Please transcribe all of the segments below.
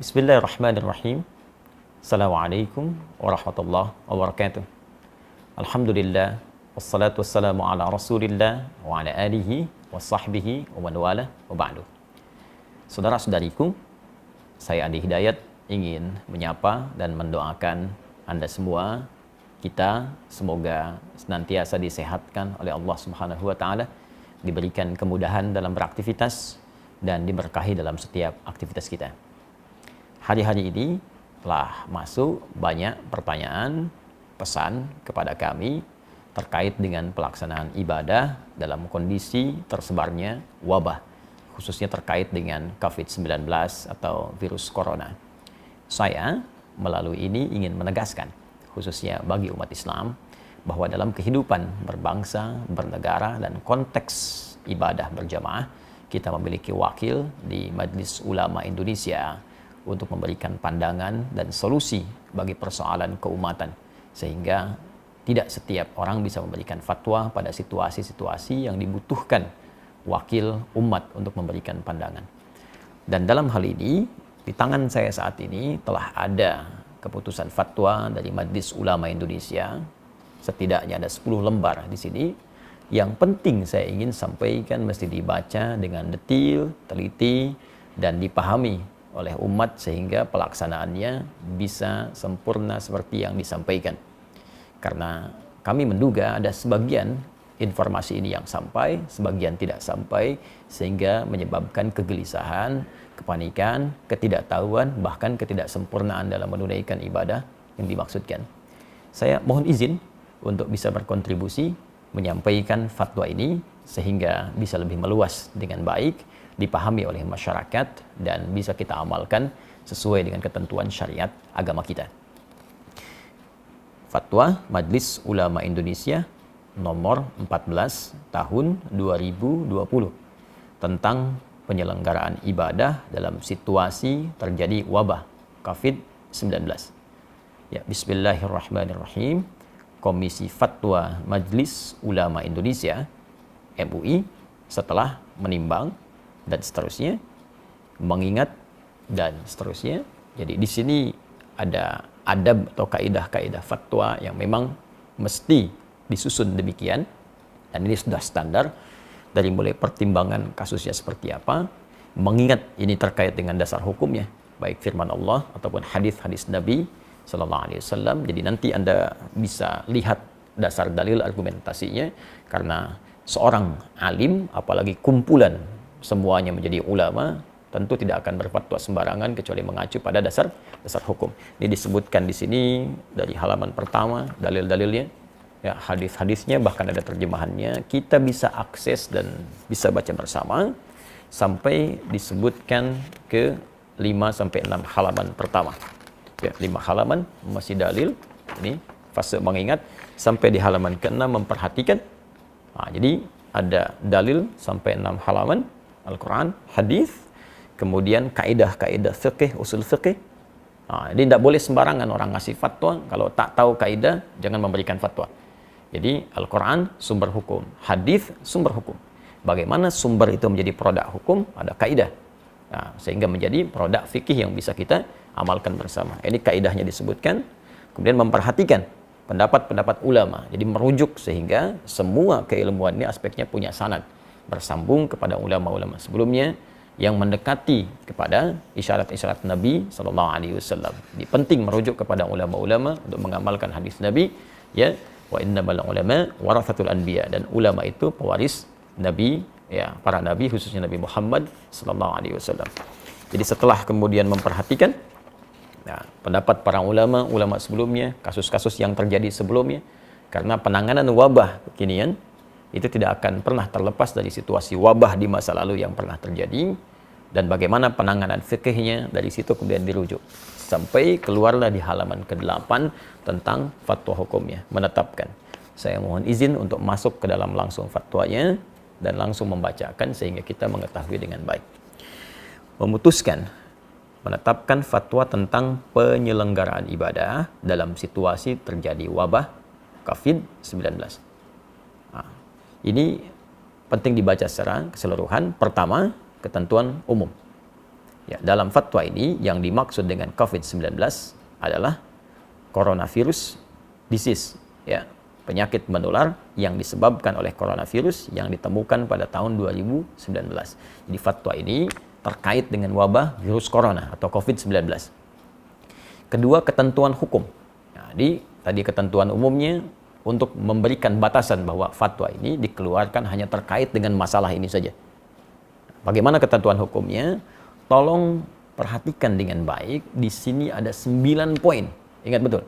Bismillahirrahmanirrahim. Assalamualaikum warahmatullahi wabarakatuh. Alhamdulillah, wassalatu wassalamu ala rasulillah wa ala alihi wa sahbihi wa man wala wa ba'du. Saudara-saudariku, saya Andi Hidayat ingin menyapa dan mendoakan Anda semua, kita semoga senantiasa disehatkan oleh Allah Subhanahu wa taala, diberikan kemudahan dalam beraktivitas dan diberkahi dalam setiap aktivitas kita. Hari-hari ini telah masuk banyak pertanyaan, pesan kepada kami terkait dengan pelaksanaan ibadah dalam kondisi tersebarnya wabah, khususnya terkait dengan COVID-19 atau virus corona. Saya melalui ini ingin menegaskan, khususnya bagi umat Islam, bahwa dalam kehidupan berbangsa, bernegara, dan konteks ibadah berjamaah, kita memiliki wakil di Majelis Ulama Indonesia untuk memberikan pandangan dan solusi bagi persoalan keumatan, sehingga tidak setiap orang bisa memberikan fatwa pada situasi-situasi yang dibutuhkan wakil umat untuk memberikan pandangan. Dan dalam hal ini, di tangan saya saat ini telah ada keputusan fatwa dari Majelis Ulama Indonesia, setidaknya ada 10 lembar di sini. Yang penting saya ingin sampaikan mesti dibaca dengan detail, teliti, dan dipahami oleh umat sehingga pelaksanaannya bisa sempurna seperti yang disampaikan. Karena kami menduga ada sebagian informasi ini yang sampai, sebagian tidak sampai, sehingga menyebabkan kegelisahan, kepanikan, ketidaktahuan, bahkan ketidaksempurnaan dalam menunaikan ibadah yang dimaksudkan. Saya mohon izin untuk bisa berkontribusi menyampaikan fatwa ini sehingga bisa lebih meluas dengan baik, dipahami oleh masyarakat, dan bisa kita amalkan sesuai dengan ketentuan syariat agama kita. Fatwa Majelis Ulama Indonesia nomor 14 tahun 2020 tentang penyelenggaraan ibadah dalam situasi terjadi wabah COVID-19. Ya, bismillahirrahmanirrahim. Komisi Fatwa Majelis Ulama Indonesia MUI setelah menimbang dan seterusnya, mengingat dan seterusnya. Jadi di sini ada adab atau kaidah-kaidah fatwa yang memang mesti disusun demikian, dan ini sudah standar dari mulai pertimbangan kasusnya seperti apa, mengingat ini terkait dengan dasar hukumnya, baik firman Allah ataupun hadis-hadis Nabi Sallallahu Alaihi Wasallam. Jadi nanti Anda bisa lihat dasar dalil argumentasinya, karena seorang alim, apalagi kumpulan semuanya menjadi ulama, tentu tidak akan berfatwa sembarangan kecuali mengacu pada dasar hukum. Ini disebutkan di sini dari halaman pertama, dalil-dalilnya, ya, hadis-hadisnya, bahkan ada terjemahannya. Kita bisa akses dan bisa baca bersama sampai disebutkan ke 5 sampai 6 halaman pertama. Ya, 5 halaman masih dalil. Ini fase mengingat sampai di halaman ke-6 memperhatikan. Jadi ada dalil sampai 6 halaman, Al-Quran, hadis, kemudian kaidah-kaidah fikih, usul fikih. Jadi tidak boleh sembarangan orang ngasih fatwa, kalau tak tahu kaidah jangan memberikan fatwa. Jadi Al-Quran sumber hukum, hadis sumber hukum. Bagaimana sumber itu menjadi produk hukum, ada kaidah. Sehingga menjadi produk fikih yang bisa kita amalkan bersama. Ini kaidahnya disebutkan, kemudian memperhatikan pendapat-pendapat ulama. Jadi merujuk sehingga semua keilmuan ini aspeknya punya sanad, bersambung kepada ulama-ulama sebelumnya yang mendekati kepada isyarat-isyarat Nabi Sallallahu Alaihi Wasallam. Jadi penting merujuk kepada ulama-ulama untuk mengamalkan hadis Nabi, ya, wa innamal ulama warathatul anbiya, dan ulama itu pewaris Nabi, ya, para nabi, khususnya Nabi Muhammad Sallallahu Alaihi Wasallam. Jadi setelah kemudian memperhatikan pendapat para ulama sebelumnya, kasus-kasus yang terjadi sebelumnya, karena penanganan wabah kekinian itu tidak akan pernah terlepas dari situasi wabah di masa lalu yang pernah terjadi, dan bagaimana penanganan fikihnya, dari situ kemudian dirujuk sampai keluarlah di halaman ke-8 tentang fatwa hukumnya, menetapkan. Saya mohon izin untuk masuk ke dalam langsung fatwanya dan langsung membacakan sehingga kita mengetahui dengan baik. Memutuskan menetapkan fatwa tentang penyelenggaraan ibadah dalam situasi terjadi wabah COVID-19. Ini penting dibaca secara keseluruhan. Pertama, ketentuan umum. Ya, dalam fatwa ini yang dimaksud dengan COVID-19 adalah coronavirus disease, ya, penyakit menular yang disebabkan oleh coronavirus yang ditemukan pada tahun 2019. Jadi fatwa ini terkait dengan wabah virus corona atau COVID-19. Kedua, ketentuan hukum. Jadi tadi ketentuan umumnya untuk memberikan batasan bahwa fatwa ini dikeluarkan hanya terkait dengan masalah ini saja. Bagaimana ketentuan hukumnya? Tolong perhatikan dengan baik. Di sini ada 9 poin. Ingat betul.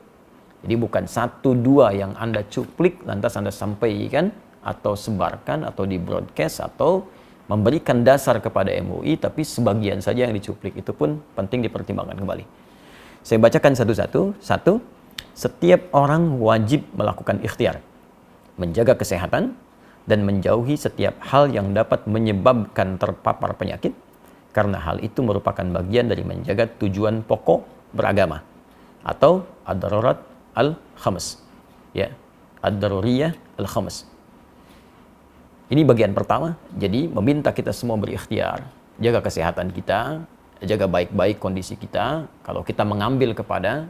Jadi bukan 1-2 yang Anda cuplik lantas Anda sampaikan atau sebarkan atau di broadcast atau memberikan dasar kepada MUI, tapi sebagian saja yang dicuplik. Itu pun penting dipertimbangkan kembali. Saya bacakan satu-satu. Satu, setiap orang wajib melakukan ikhtiar, menjaga kesehatan, dan menjauhi setiap hal yang dapat menyebabkan terpapar penyakit, karena hal itu merupakan bagian dari menjaga tujuan pokok beragama atau ad-darurat al-khams, ya, ad-daruriyah al-khams. Ini bagian pertama. Jadi meminta kita semua berikhtiar, jaga kesehatan kita, jaga baik-baik kondisi kita. Kalau kita mengambil kepada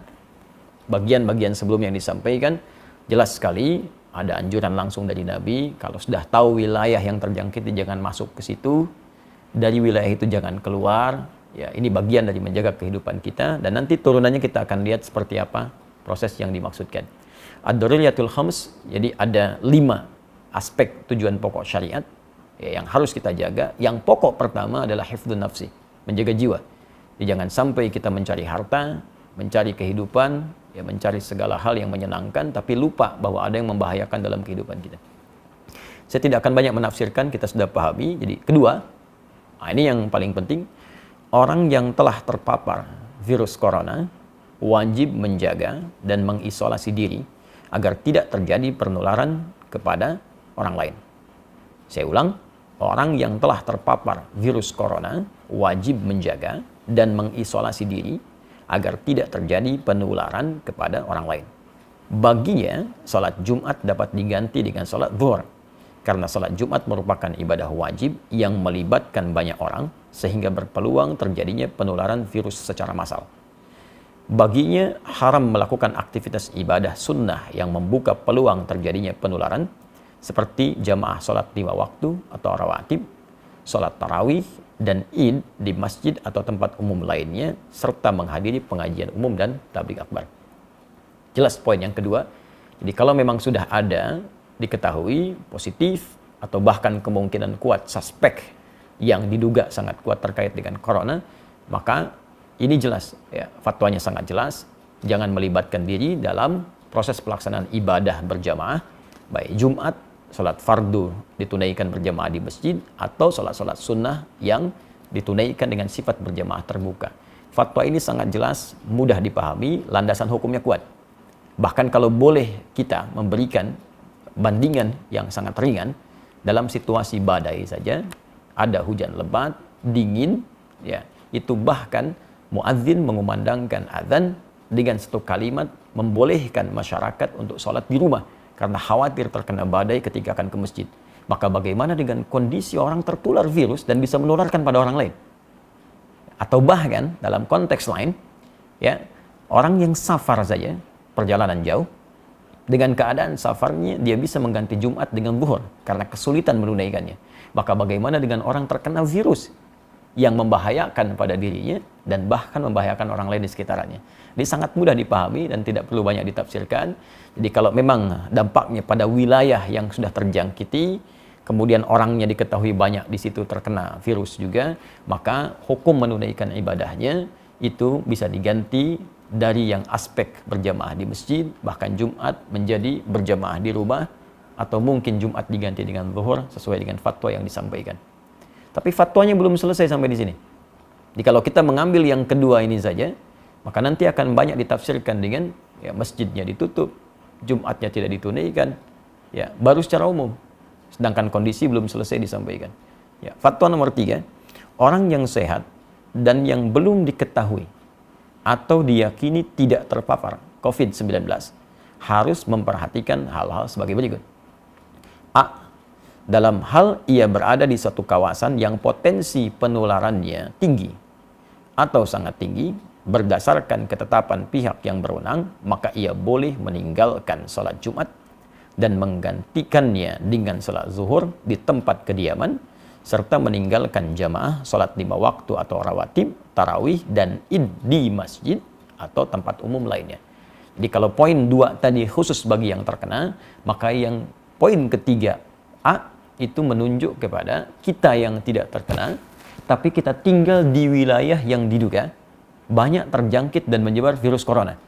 bagian-bagian sebelum yang disampaikan, jelas sekali ada anjuran langsung dari Nabi, kalau sudah tahu wilayah yang terjangkit jangan masuk ke situ, dari wilayah itu jangan keluar. Ya, ini bagian dari menjaga kehidupan kita, dan nanti turunannya kita akan lihat seperti apa proses yang dimaksudkan. Ad-daruriyatul khams, jadi ada 5 aspek tujuan pokok syariat ya, yang harus kita jaga. Yang pokok pertama adalah hifdzun nafsi, menjaga jiwa. Jadi jangan sampai kita mencari harta, mencari kehidupan, ya, mencari segala hal yang menyenangkan, tapi lupa bahwa ada yang membahayakan dalam kehidupan kita. Saya tidak akan banyak menafsirkan, kita sudah pahami. Jadi kedua, ini yang paling penting, orang yang telah terpapar virus corona wajib menjaga dan mengisolasi diri agar tidak terjadi penularan kepada orang lain. Saya ulang, orang yang telah terpapar virus corona wajib menjaga dan mengisolasi diri agar tidak terjadi penularan kepada orang lain. Baginya, salat Jumat dapat diganti dengan salat zuhur, karena salat Jumat merupakan ibadah wajib yang melibatkan banyak orang, sehingga berpeluang terjadinya penularan virus secara massal. Baginya, haram melakukan aktivitas ibadah sunnah yang membuka peluang terjadinya penularan, seperti jamaah salat 5 waktu atau rawatib, salat tarawih, dan id di masjid atau tempat umum lainnya, serta menghadiri pengajian umum dan tabligh akbar. Jelas poin yang kedua. Jadi kalau memang sudah ada diketahui positif atau bahkan kemungkinan kuat suspek yang diduga sangat kuat terkait dengan corona, maka ini jelas ya, fatwanya sangat jelas, jangan melibatkan diri dalam proses pelaksanaan ibadah berjamaah, baik Jumat, salat fardu ditunaikan berjamaah di masjid, atau salat-salat sunnah yang ditunaikan dengan sifat berjamaah terbuka. Fatwa ini sangat jelas, mudah dipahami, landasan hukumnya kuat. Bahkan kalau boleh kita memberikan bandingan yang sangat ringan, dalam situasi badai saja, ada hujan lebat, dingin, ya, itu bahkan muadzin mengumandangkan azan dengan satu kalimat membolehkan masyarakat untuk sholat di rumah karena khawatir terkena badai ketika akan ke masjid. Maka bagaimana dengan kondisi orang tertular virus dan bisa menularkan pada orang lain? Atau bahkan dalam konteks lain, ya, orang yang safar saja, perjalanan jauh, dengan keadaan safarnya dia bisa mengganti Jumat dengan zuhur karena kesulitan menunaikannya. Maka bagaimana dengan orang terkena virus yang membahayakan pada dirinya dan bahkan membahayakan orang lain di sekitarnya? Ini sangat mudah dipahami dan tidak perlu banyak ditafsirkan. Jadi kalau memang dampaknya pada wilayah yang sudah terjangkiti, kemudian orangnya diketahui banyak di situ terkena virus juga, maka hukum menunaikan ibadahnya itu bisa diganti dari yang aspek berjamaah di masjid, bahkan Jumat menjadi berjamaah di rumah, atau mungkin Jumat diganti dengan zuhur sesuai dengan fatwa yang disampaikan. Tapi fatwanya belum selesai sampai di sini. Jadi kalau kita mengambil yang kedua ini saja, maka nanti akan banyak ditafsirkan dengan ya, masjidnya ditutup, Jumatnya tidak ditunaikan, ya, baru secara umum. Sedangkan kondisi belum selesai disampaikan. Ya, fatwa nomor 3, orang yang sehat dan yang belum diketahui atau diyakini tidak terpapar COVID-19 harus memperhatikan hal-hal sebagai berikut. A. Dalam hal ia berada di suatu kawasan yang potensi penularannya tinggi atau sangat tinggi berdasarkan ketetapan pihak yang berwenang, maka ia boleh meninggalkan sholat Jumat dan menggantikannya dengan sholat zuhur di tempat kediaman, serta meninggalkan jamaah sholat 5 waktu atau rawatib, tarawih, dan id di masjid atau tempat umum lainnya. Jadi kalau poin 2 tadi khusus bagi yang terkena, maka yang poin ketiga A itu menunjuk kepada kita yang tidak terkena, tapi kita tinggal di wilayah yang diduga banyak terjangkit dan menyebar virus corona.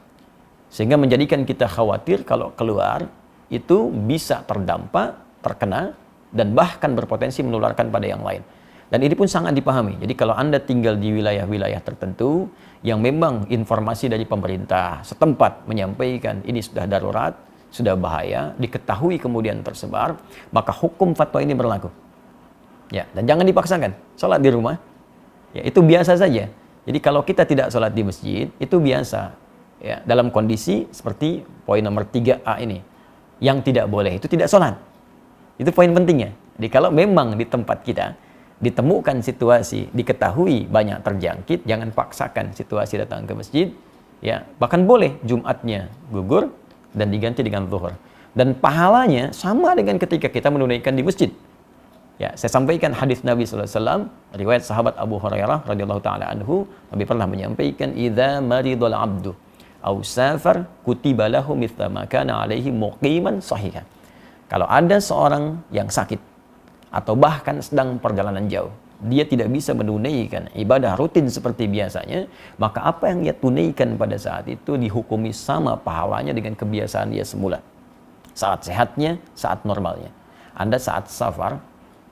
Sehingga menjadikan kita khawatir kalau keluar itu bisa terdampak, terkena, dan bahkan berpotensi menularkan pada yang lain. Dan ini pun sangat dipahami. Jadi kalau Anda tinggal di wilayah-wilayah tertentu yang memang informasi dari pemerintah setempat menyampaikan ini sudah darurat, sudah bahaya, diketahui kemudian tersebar, maka hukum fatwa ini berlaku. Ya, dan jangan dipaksakan. Sholat di rumah, ya itu biasa saja. Jadi kalau kita tidak sholat di masjid, itu biasa. Ya, dalam kondisi seperti poin nomor 3A ini. Yang tidak boleh itu tidak sholat. Itu poin pentingnya. Jadi kalau memang di tempat kita ditemukan situasi, diketahui banyak terjangkit, jangan paksakan situasi datang ke masjid. Ya, bahkan boleh Jumatnya gugur dan diganti dengan zuhur. Dan pahalanya sama dengan ketika kita menunaikan di masjid. Ya, saya sampaikan hadis Nabi sallallahu alaihi wasallam, riwayat sahabat Abu Hurairah radhiyallahu taala anhu, Nabi pernah menyampaikan, "Idza maridul 'abdu aw safar kutiba lahu mithla ma kana 'alaihi muqiman sahihan." Kalau ada seorang yang sakit atau bahkan sedang perjalanan jauh, dia tidak bisa menunaikan ibadah rutin seperti biasanya, maka apa yang dia tunaikan pada saat itu dihukumi sama pahalanya dengan kebiasaan dia semula. Saat sehatnya, saat normalnya. Anda saat safar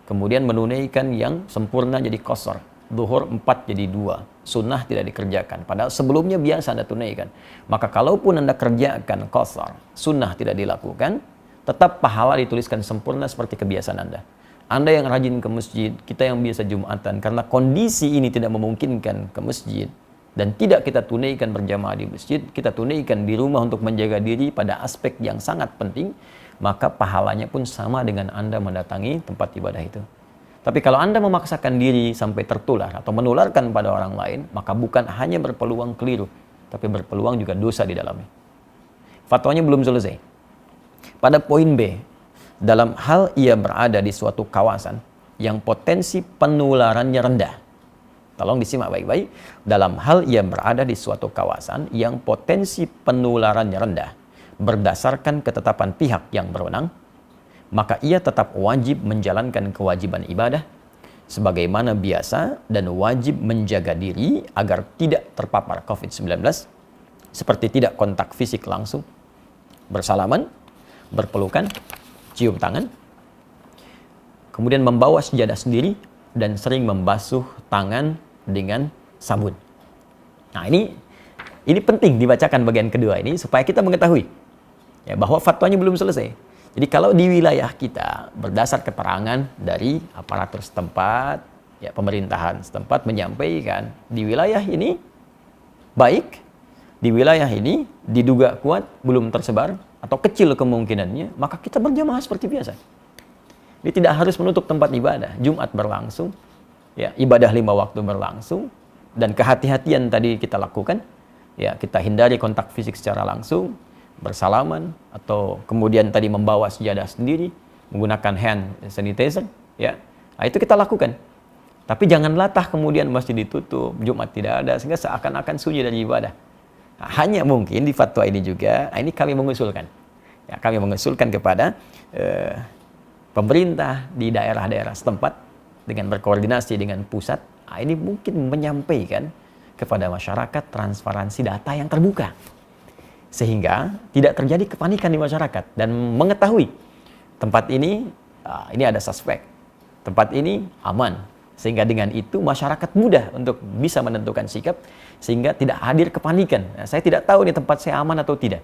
kemudian menunaikan yang sempurna jadi qasar, zuhur 4 jadi 2, sunnah tidak dikerjakan, padahal sebelumnya biasa Anda tunaikan. Maka kalaupun Anda kerjakan qasar, sunnah tidak dilakukan, tetap pahala dituliskan sempurna seperti kebiasaan Anda. Anda yang rajin ke masjid, kita yang biasa Jumatan, karena kondisi ini tidak memungkinkan ke masjid dan tidak kita tunaikan berjamaah di masjid, kita tunaikan di rumah untuk menjaga diri pada aspek yang sangat penting, maka pahalanya pun sama dengan Anda mendatangi tempat ibadah itu. Tapi kalau Anda memaksakan diri sampai tertular atau menularkan pada orang lain, maka bukan hanya berpeluang keliru, tapi berpeluang juga dosa di dalamnya. Fatwanya belum selesai. Pada poin B, dalam hal ia berada di suatu kawasan yang potensi penularannya rendah. Tolong disimak baik-baik. Dalam hal ia berada di suatu kawasan yang potensi penularannya rendah, berdasarkan ketetapan pihak yang berwenang, maka ia tetap wajib menjalankan kewajiban ibadah sebagaimana biasa dan wajib menjaga diri agar tidak terpapar COVID-19 seperti tidak kontak fisik langsung, bersalaman, berpelukan, cium tangan, kemudian membawa sejadah sendiri dan sering membasuh tangan dengan sabun. Nah, ini penting dibacakan bagian kedua ini supaya kita mengetahui ya, bahwa fatwanya belum selesai. Jadi kalau di wilayah kita berdasar keterangan dari aparatur setempat, ya pemerintahan setempat menyampaikan di wilayah ini baik, di wilayah ini diduga kuat belum tersebar atau kecil kemungkinannya, maka kita berjamaah seperti biasa. Ini tidak harus menutup tempat ibadah. Jumat berlangsung, ya ibadah 5 waktu berlangsung, dan kehati-hatian tadi kita lakukan. Ya, kita hindari kontak fisik secara langsung, bersalaman, atau kemudian tadi membawa sejadah sendiri, menggunakan hand sanitizer. Ya, nah, itu kita lakukan. Tapi jangan latah kemudian masjid ditutup, Jumat tidak ada, sehingga seakan-akan sunyi dari ibadah. Nah, hanya mungkin di fatwa ini juga, ini kami mengusulkan. Ya, kami mengusulkan kepada pemerintah di daerah-daerah setempat dengan berkoordinasi dengan pusat, ini mungkin menyampaikan kepada masyarakat transparansi data yang terbuka. Sehingga tidak terjadi kepanikan di masyarakat dan mengetahui tempat ini ada suspek, tempat ini aman. Sehingga dengan itu masyarakat mudah untuk bisa menentukan sikap sehingga tidak hadir kepanikan. Nah, saya tidak tahu nih tempat saya aman atau tidak.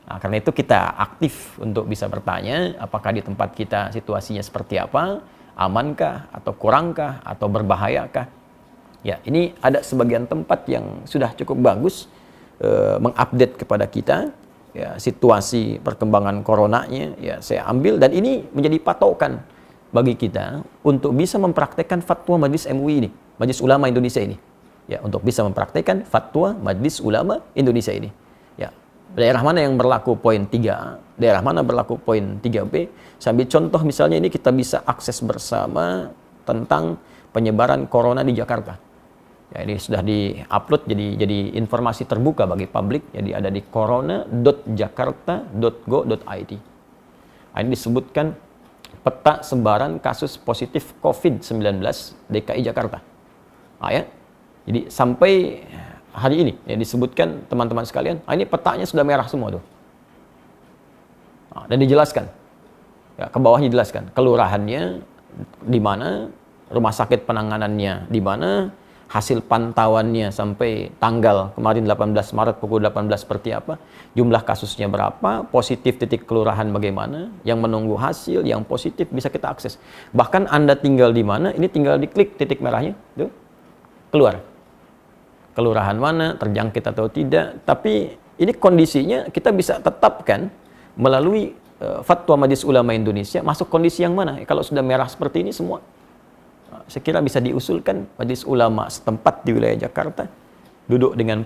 Nah, karena itu kita aktif untuk bisa bertanya apakah di tempat kita situasinya seperti apa, amankah atau kurangkah atau berbahayakah. Ya, ini ada sebagian tempat yang sudah cukup bagus mengupdate kepada kita ya, situasi perkembangan coronanya, ya saya ambil dan ini menjadi patokan bagi kita untuk bisa mempraktekkan fatwa Majelis MUI ini, Majelis Ulama Indonesia ini. ya untuk bisa mempraktikkan fatwa Majelis Ulama Indonesia ini. Ya, daerah mana yang berlaku poin 3A, daerah mana berlaku poin 3B. Sambil contoh misalnya ini kita bisa akses bersama tentang penyebaran corona di Jakarta. Ya, ini sudah di-upload jadi informasi terbuka bagi publik. Jadi ada di corona.jakarta.go.id. Ini disebutkan peta sebaran kasus positif COVID-19 DKI Jakarta. Ya. Jadi sampai hari ini ya disebutkan teman-teman sekalian, ini petanya sudah merah semua tuh. Dan dijelaskan. Ya, ke bawahnya dijelaskan kelurahannya di mana, rumah sakit penanganannya di mana, hasil pantauannya sampai tanggal kemarin 18 Maret pukul 18 seperti apa, jumlah kasusnya berapa, positif titik kelurahan bagaimana, yang menunggu hasil, yang positif bisa kita akses. Bahkan Anda tinggal di mana, ini tinggal diklik titik merahnya, tuh, keluar. Kelurahan mana, terjangkit atau tidak, tapi ini kondisinya kita bisa tetapkan melalui Fatwa Majelis Ulama Indonesia, masuk kondisi yang mana. Kalau sudah merah seperti ini semua, saya kira bisa diusulkan Majelis Ulama setempat di wilayah Jakarta duduk dengan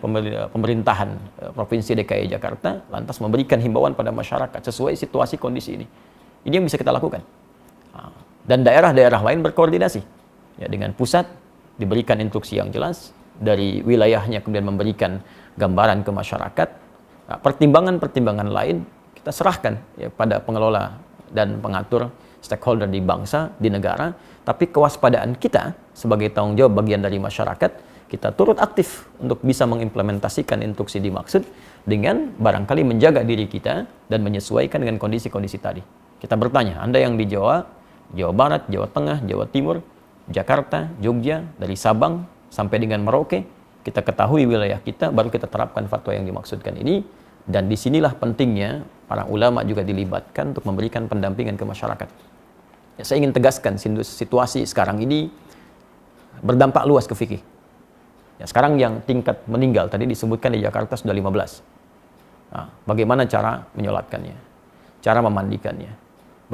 pemerintahan Provinsi DKI Jakarta, lantas memberikan himbauan pada masyarakat sesuai situasi kondisi ini. Ini yang bisa kita lakukan. Dan daerah-daerah lain berkoordinasi ya, dengan pusat, diberikan instruksi yang jelas, dari wilayahnya kemudian memberikan gambaran ke masyarakat. Pertimbangan-pertimbangan lain kita serahkan ya, pada pengelola dan pengatur stakeholder di bangsa, di negara. Tapi kewaspadaan kita sebagai tanggung jawab bagian dari masyarakat, kita turut aktif untuk bisa mengimplementasikan instruksi dimaksud dengan barangkali menjaga diri kita dan menyesuaikan dengan kondisi-kondisi tadi. Kita bertanya, Anda yang di Jawa, Jawa Barat, Jawa Tengah, Jawa Timur, Jakarta, Jogja, dari Sabang sampai dengan Merauke, kita ketahui wilayah kita, baru kita terapkan fatwa yang dimaksudkan ini. Dan disinilah pentingnya para ulama juga dilibatkan untuk memberikan pendampingan ke masyarakat. Ya, saya ingin tegaskan situasi sekarang ini berdampak luas ke fikih. Ya, sekarang yang tingkat meninggal tadi disebutkan di Jakarta sudah 15. Nah, bagaimana cara menyolatkannya, cara memandikannya.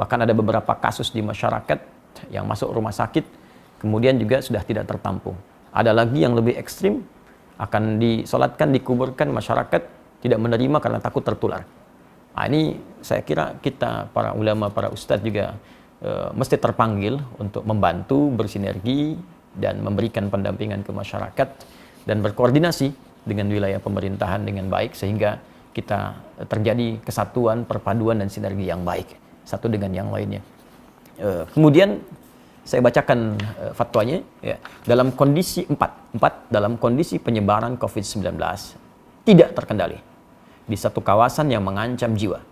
Bahkan ada beberapa kasus di masyarakat yang masuk rumah sakit, kemudian juga sudah tidak tertampung. Ada lagi yang lebih ekstrim, akan disolatkan, dikuburkan, masyarakat tidak menerima karena takut tertular. Nah, ini saya kira kita, para ulama, para ustadz juga mesti terpanggil untuk membantu, bersinergi, dan memberikan pendampingan ke masyarakat, dan berkoordinasi dengan wilayah pemerintahan dengan baik, sehingga kita terjadi kesatuan, perpaduan, dan sinergi yang baik, satu dengan yang lainnya. Kemudian, saya bacakan fatwanya, ya. Dalam kondisi 4, dalam kondisi penyebaran COVID-19 tidak terkendali di satu kawasan yang mengancam jiwa,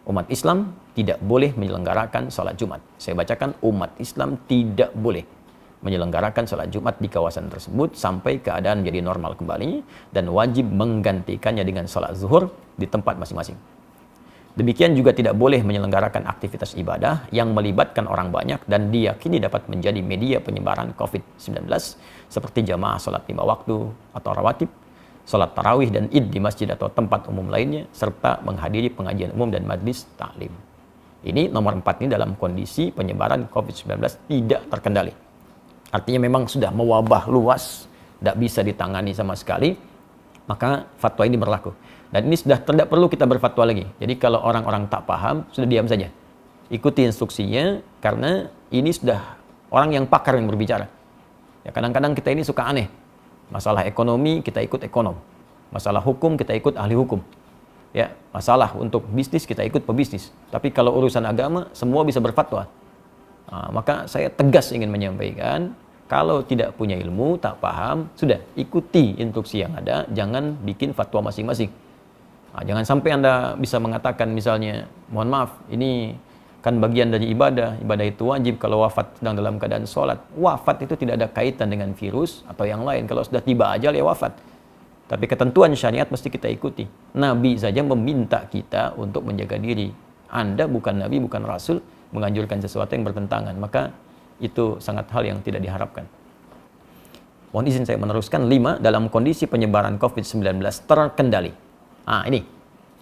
umat Islam tidak boleh menyelenggarakan sholat Jumat. Saya bacakan, umat Islam tidak boleh menyelenggarakan sholat Jumat di kawasan tersebut sampai keadaan jadi normal kembali, dan wajib menggantikannya dengan sholat zuhur di tempat masing-masing. Demikian juga tidak boleh menyelenggarakan aktivitas ibadah yang melibatkan orang banyak dan diyakini dapat menjadi media penyebaran COVID-19 seperti jamaah sholat 5 waktu atau rawatib, sholat tarawih dan id di masjid atau tempat umum lainnya, serta menghadiri pengajian umum dan majlis taklim. Ini nomor 4 ini dalam kondisi penyebaran COVID-19 tidak terkendali. Artinya memang sudah mewabah luas, tidak bisa ditangani sama sekali, maka fatwa ini berlaku. Dan ini sudah tidak perlu kita berfatwa lagi. Jadi kalau orang-orang tak paham, sudah diam saja. Ikuti instruksinya, karena ini sudah orang yang pakar yang berbicara. Ya, kadang-kadang kita ini suka aneh. Masalah ekonomi, kita ikut ekonom. Masalah hukum, kita ikut ahli hukum. Ya, masalah untuk bisnis, kita ikut pebisnis. Tapi kalau urusan agama, semua bisa berfatwa. Nah, maka saya tegas ingin menyampaikan, kalau tidak punya ilmu, tak paham, sudah ikuti instruksi yang ada, jangan bikin fatwa masing-masing. Nah, jangan sampai Anda bisa mengatakan misalnya, mohon maaf, ini kan bagian dari ibadah itu wajib kalau wafat sedang dalam keadaan sholat. Wafat itu tidak ada kaitan dengan virus atau yang lain. Kalau sudah tiba ajal ya wafat. Tapi ketentuan syariat mesti kita ikuti. Nabi saja meminta kita untuk menjaga diri. Anda bukan Nabi, bukan Rasul, menganjurkan sesuatu yang bertentangan. Maka itu sangat hal yang tidak diharapkan. Mohon izin saya meneruskan. 5, dalam kondisi penyebaran COVID-19 terkendali. Nah, ini,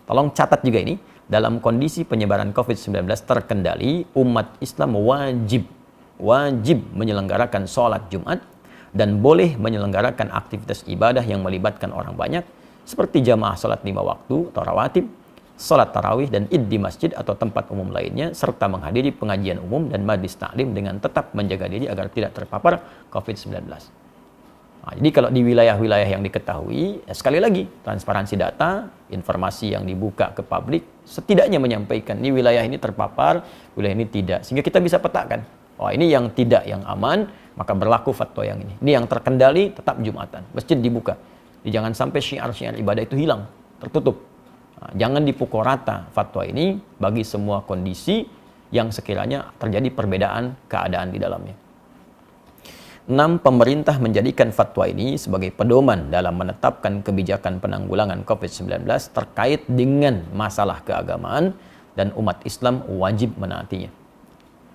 tolong catat juga ini. Dalam kondisi penyebaran COVID-19 terkendali, umat Islam wajib menyelenggarakan sholat Jumat dan boleh menyelenggarakan aktivitas ibadah yang melibatkan orang banyak seperti jamaah salat 5 waktu atau rawatib, salat tarawih dan id di masjid atau tempat umum lainnya, serta menghadiri pengajian umum dan majlis taklim dengan tetap menjaga diri agar tidak terpapar COVID-19. Nah, jadi kalau di wilayah-wilayah yang diketahui, sekali lagi, transparansi data, informasi yang dibuka ke publik, setidaknya menyampaikan, ini wilayah ini terpapar, wilayah ini tidak. Sehingga kita bisa petakan, oh ini yang tidak, yang aman, maka berlaku fatwa yang ini. Ini yang terkendali, tetap Jumatan. Masjid dibuka. Jadi jangan sampai syiar-syiar ibadah itu hilang, tertutup. Nah, jangan dipukul rata fatwa ini bagi semua kondisi yang sekiranya terjadi perbedaan keadaan di dalamnya. 6. Pemerintah menjadikan fatwa ini sebagai pedoman dalam menetapkan kebijakan penanggulangan COVID-19 terkait dengan masalah keagamaan dan umat Islam wajib menaatinya.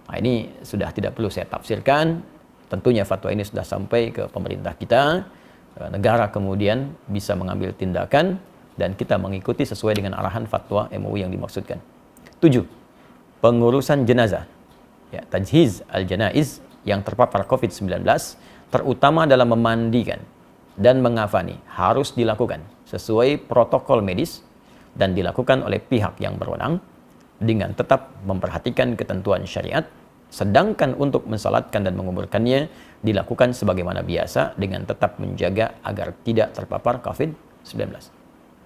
Nah, ini sudah tidak perlu saya tafsirkan. Tentunya fatwa ini sudah sampai ke pemerintah kita. Negara kemudian bisa mengambil tindakan dan kita mengikuti sesuai dengan arahan fatwa MUI yang dimaksudkan. 7. Pengurusan jenazah. Ya, tajhiz al-janaiz yang terpapar COVID-19, terutama dalam memandikan dan mengafani, harus dilakukan sesuai protokol medis dan dilakukan oleh pihak yang berwenang dengan tetap memperhatikan ketentuan syariat, sedangkan untuk mensalatkan dan menguburkannya dilakukan sebagaimana biasa dengan tetap menjaga agar tidak terpapar COVID-19.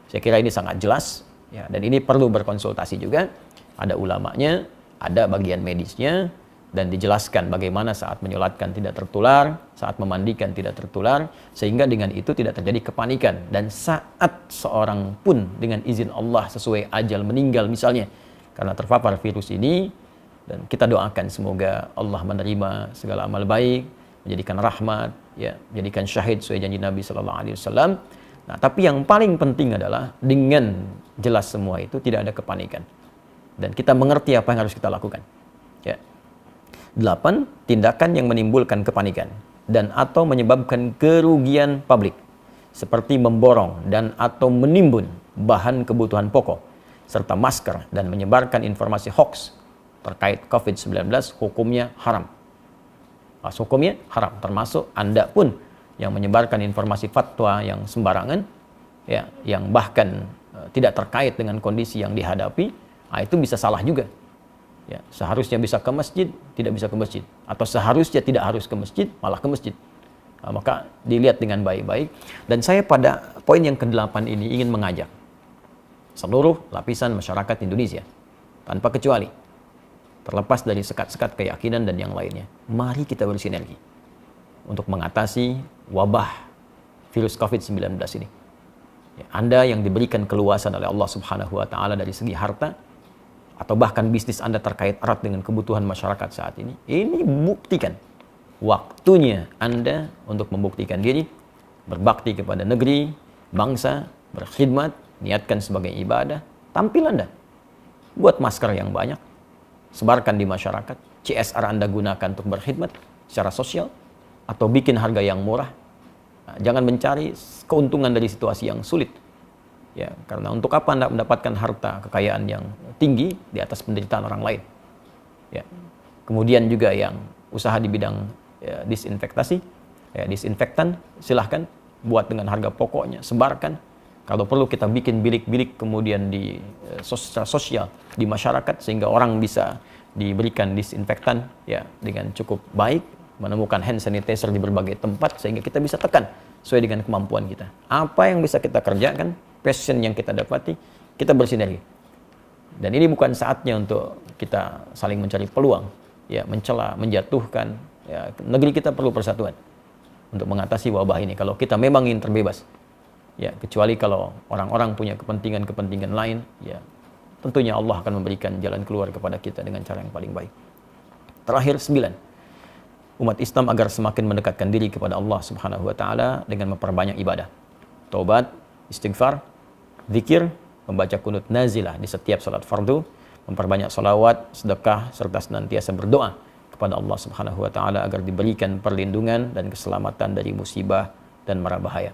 Saya kira ini sangat jelas, ya, dan ini perlu berkonsultasi juga. Ada ulamanya, ada bagian medisnya, dan dijelaskan bagaimana saat menyolatkan tidak tertular, saat memandikan tidak tertular, sehingga dengan itu tidak terjadi kepanikan. Dan saat seorang pun dengan izin Allah sesuai ajal meninggal misalnya karena terpapar virus ini, dan kita doakan semoga Allah menerima segala amal baik, menjadikan rahmat, ya, menjadikan syahid sesuai janji Nabi Sallallahu Alaihi Wasallam. Nah, tapi yang paling penting adalah dengan jelas semua itu tidak ada kepanikan dan kita mengerti apa yang harus kita lakukan. Ya. 8. Tindakan yang menimbulkan kepanikan dan atau menyebabkan kerugian publik seperti memborong dan atau menimbun bahan kebutuhan pokok serta masker dan menyebarkan informasi hoax terkait COVID-19 hukumnya haram. Hukumnya haram, termasuk Anda pun yang menyebarkan informasi fatwa yang sembarangan, ya, yang bahkan tidak terkait dengan kondisi yang dihadapi, itu bisa salah juga. Ya, seharusnya bisa ke masjid, tidak bisa ke masjid. Atau seharusnya tidak harus ke masjid, malah ke masjid. Maka dilihat dengan baik-baik. Dan saya pada poin yang ke-8 ini ingin mengajak seluruh lapisan masyarakat Indonesia, tanpa kecuali, terlepas dari sekat-sekat keyakinan dan yang lainnya, mari kita bersinergi untuk mengatasi wabah virus COVID-19 ini. Ya, Anda yang diberikan keluasan oleh Allah Subhanahu wa Ta'ala dari segi harta, atau bahkan bisnis Anda terkait erat dengan kebutuhan masyarakat saat ini buktikan. Waktunya Anda untuk membuktikan diri, berbakti kepada negeri, bangsa, berkhidmat, niatkan sebagai ibadah, tampil Anda. Buat masker yang banyak, sebarkan di masyarakat, CSR Anda gunakan untuk berkhidmat secara sosial, atau bikin harga yang murah. Nah, jangan mencari keuntungan dari situasi yang sulit. Ya, karena untuk apa Anda mendapatkan harta kekayaan yang tinggi di atas penderitaan orang lain? Ya. Kemudian juga yang usaha di bidang disinfektasi, disinfektan, silahkan buat dengan harga pokoknya, sebarkan. Kalau perlu kita bikin bilik-bilik kemudian di sosial di masyarakat sehingga orang bisa diberikan disinfektan, ya, dengan cukup baik, menemukan hand sanitizer di berbagai tempat sehingga kita bisa tekan sesuai dengan kemampuan kita. Apa yang bisa kita kerjakan, passion yang kita dapati, kita bersinergi. Dan ini bukan saatnya untuk kita saling mencari peluang, ya, mencela, menjatuhkan. Ya, negeri kita perlu persatuan untuk mengatasi wabah ini. Kalau kita memang ingin terbebas, ya, kecuali kalau orang-orang punya kepentingan-kepentingan lain, ya, tentunya Allah akan memberikan jalan keluar kepada kita dengan cara yang paling baik. Terakhir, 9. Umat Islam agar semakin mendekatkan diri kepada Allah Subhanahu wa Ta'ala dengan memperbanyak ibadah, taubat, istighfar, zikir, membaca kunut nazilah di setiap salat fardu, memperbanyak salawat, sedekah, serta senantiasa berdoa kepada Allah Subhanahu wa Ta'ala agar diberikan perlindungan dan keselamatan dari musibah dan mara bahaya.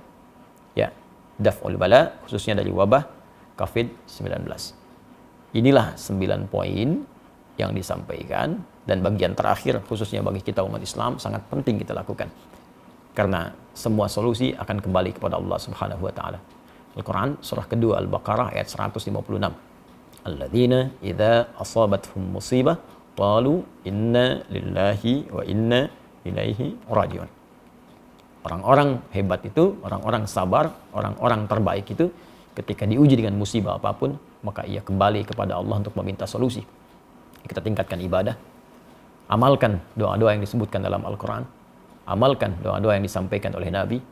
Ya, daf'ul bala, khususnya dari wabah COVID-19. Inilah 9 poin yang disampaikan, dan bagian terakhir khususnya bagi kita umat Islam sangat penting kita lakukan. Karena semua solusi akan kembali kepada Allah Subhanahu wa taala. Al-Quran surah kedua Al-Baqarah ayat 156. Alladzina idza asabatuhum musibah qalu inna lillahi wa inna ilaihi rajiun. Orang-orang hebat itu, orang-orang sabar, orang-orang terbaik itu ketika diuji dengan musibah apapun, maka ia kembali kepada Allah untuk meminta solusi. Kita tingkatkan ibadah, amalkan doa-doa yang disebutkan dalam Al-Quran, amalkan doa-doa yang disampaikan oleh Nabi,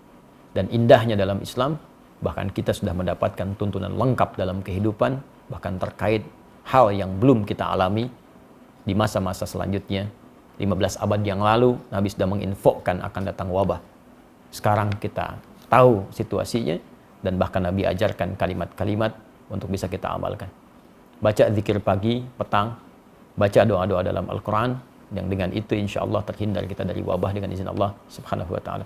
dan indahnya dalam Islam, bahkan kita sudah mendapatkan tuntunan lengkap dalam kehidupan, bahkan terkait hal yang belum kita alami di masa-masa selanjutnya. 15 abad yang lalu, Nabi sudah menginfokan akan datang wabah. Sekarang kita tahu situasinya, dan bahkan Nabi ajarkan kalimat-kalimat untuk bisa kita amalkan. Baca zikir pagi, petang, baca doa-doa dalam Al-Quran, yang dengan itu insya Allah terhindar kita dari wabah dengan izin Allah Subhanahu wa ta'ala.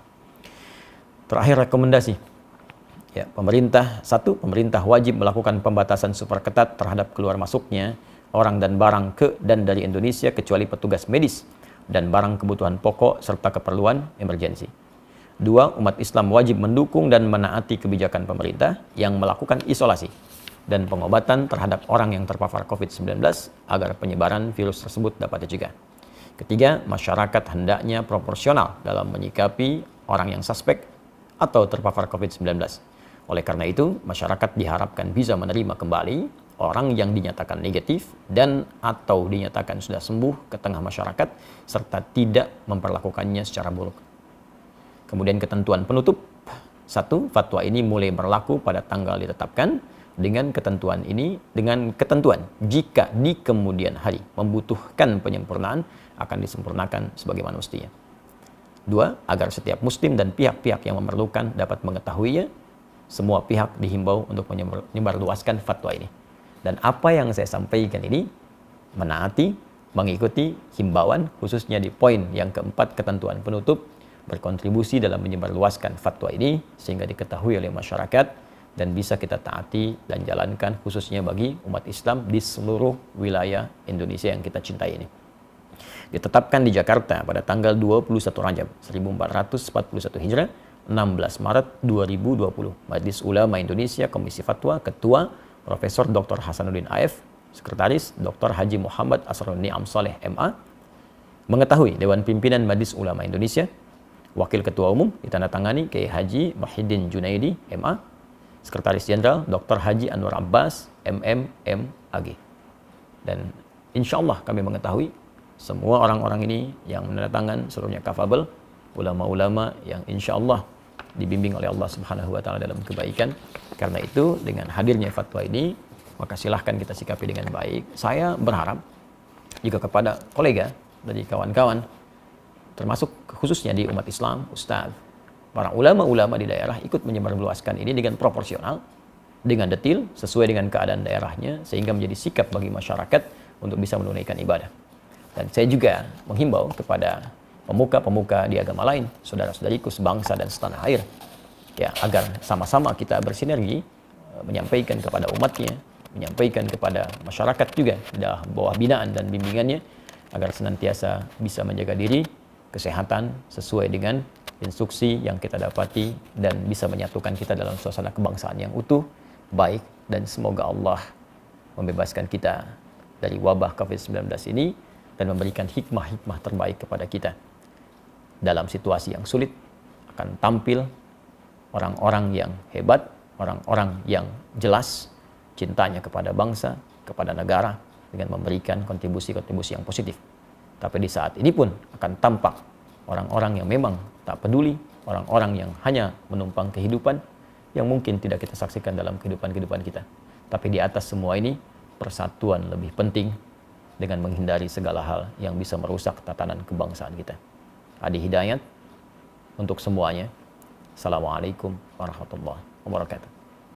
Terakhir rekomendasi. Ya, pemerintah wajib melakukan pembatasan super ketat terhadap keluar masuknya orang dan barang ke dan dari Indonesia kecuali petugas medis dan barang kebutuhan pokok serta keperluan emergensi. 2. Umat Islam wajib mendukung dan menaati kebijakan pemerintah yang melakukan isolasi dan pengobatan terhadap orang yang terpapar COVID-19 agar penyebaran virus tersebut dapat dicegah. 3. Masyarakat hendaknya proporsional dalam menyikapi orang yang suspek atau terpapar COVID-19. Oleh karena itu, masyarakat diharapkan bisa menerima kembali orang yang dinyatakan negatif dan atau dinyatakan sudah sembuh ke tengah masyarakat serta tidak memperlakukannya secara buruk. Kemudian ketentuan penutup. 1. Fatwa ini mulai berlaku pada tanggal ditetapkan dengan ketentuan jika di kemudian hari membutuhkan penyempurnaan akan disempurnakan sebagaimana mestinya. 2. Agar setiap muslim dan pihak-pihak yang memerlukan dapat mengetahuinya, semua pihak dihimbau untuk menyebarluaskan fatwa ini. Dan apa yang saya sampaikan ini menaati, mengikuti himbauan khususnya di poin yang keempat ketentuan penutup, berkontribusi dalam menyebarluaskan fatwa ini sehingga diketahui oleh masyarakat dan bisa kita taati dan jalankan khususnya bagi umat Islam di seluruh wilayah Indonesia yang kita cintai ini. Ditetapkan di Jakarta pada tanggal 21 Rajab 1441 Hijrah, 16 Maret 2020. Majelis Ulama Indonesia Komisi Fatwa, Ketua Profesor Dr. Hasanuddin AF, Sekretaris Dr. Haji Muhammad Asrul Ni'am Saleh MA. Mengetahui Dewan Pimpinan Majelis Ulama Indonesia, Wakil Ketua Umum ditandatangani Kiai Haji Muhyiddin Junaidi MA, Sekretaris Jenderal Dr. Haji Anwar Abbas MM AG. Dan insya Allah kami mengetahui semua orang-orang ini yang menandatangan seluruhnya kafabel, ulama-ulama yang insya Allah dibimbing oleh Allah Subhanahu wa ta'ala dalam kebaikan. Karena itu dengan hadirnya fatwa ini, maka silahkan kita sikapi dengan baik. Saya berharap juga kepada kolega dari kawan-kawan, termasuk khususnya di umat Islam, Ustadz, para ulama-ulama di daerah ikut menyebarluaskan ini dengan proporsional, dengan detil, sesuai dengan keadaan daerahnya, sehingga menjadi sikap bagi masyarakat untuk bisa menunaikan ibadah. Dan saya juga menghimbau kepada pemuka-pemuka di agama lain, saudara-saudariku sebangsa dan setanah air, ya, agar sama-sama kita bersinergi menyampaikan kepada umatnya, menyampaikan kepada masyarakat juga di bawah binaan dan bimbingannya, agar senantiasa bisa menjaga diri, kesehatan sesuai dengan instruksi yang kita dapati dan bisa menyatukan kita dalam suasana kebangsaan yang utuh, baik, dan semoga Allah membebaskan kita dari wabah COVID-19 ini dan memberikan hikmah-hikmah terbaik kepada kita. Dalam situasi yang sulit akan tampil orang-orang yang hebat, orang-orang yang jelas cintanya kepada bangsa, kepada negara dengan memberikan kontribusi-kontribusi yang positif. Tapi di saat ini pun akan tampak orang-orang yang memang tak peduli, orang-orang yang hanya menumpang kehidupan yang mungkin tidak kita saksikan dalam kehidupan kita. Tapi di atas semua ini, persatuan lebih penting dengan menghindari segala hal yang bisa merusak tatanan kebangsaan kita. Adi Hidayat untuk semuanya. Assalamualaikum warahmatullahi wabarakatuh.